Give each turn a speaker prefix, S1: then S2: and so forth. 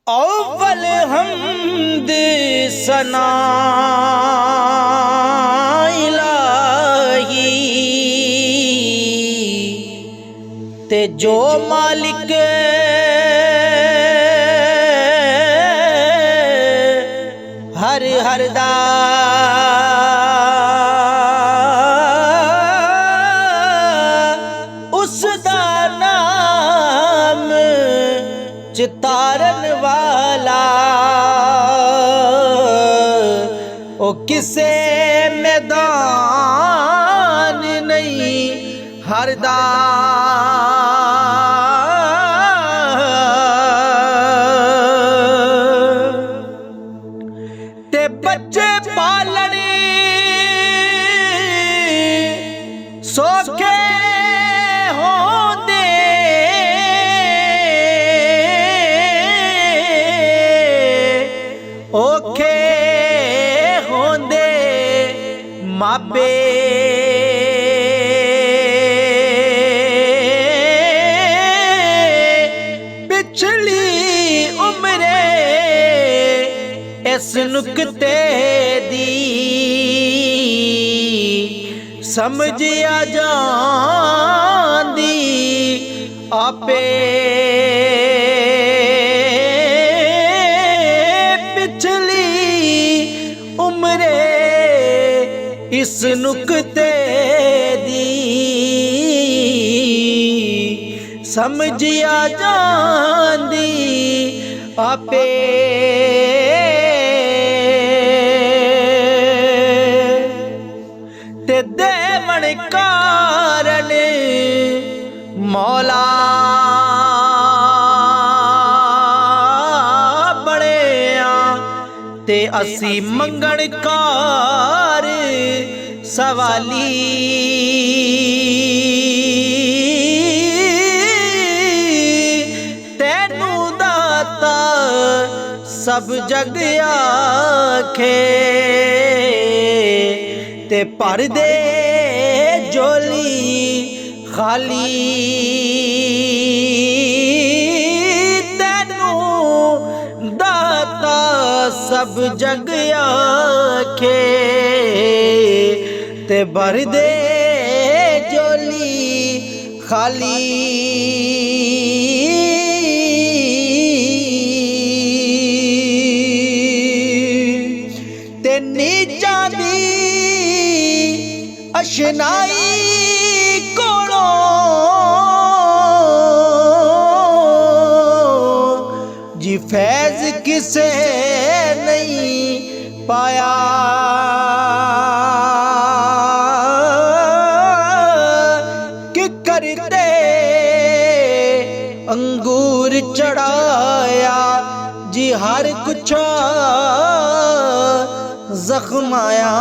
S1: अव्वल हमद सना इलाही ते जो मालिक हर हर दा उसदा नाम चितारन वाला ओ किसे मैदान नहीं हरदा ते बच्चे पालने सौखे होंदे औखे होंदे मापे पिछली उम्रे इस नुक्ते दी समझ आ जांदी आपे पिछली उम्रे इस नुक्ते दी समझ आ जांदी आपे ते देवण कारण मौला बड़िया ते असी मंगण कार सवाली तेनू दाता सब जग आखे ते पर दे जोली खाली तेनू दाता सब जग आखे ते भर दे जोली खाली ते नीचा दी अशनाई कोलो जी फैज किसे नहीं पाया कि करते अंगूर चढ़ाया जी हर कुछ जख्माया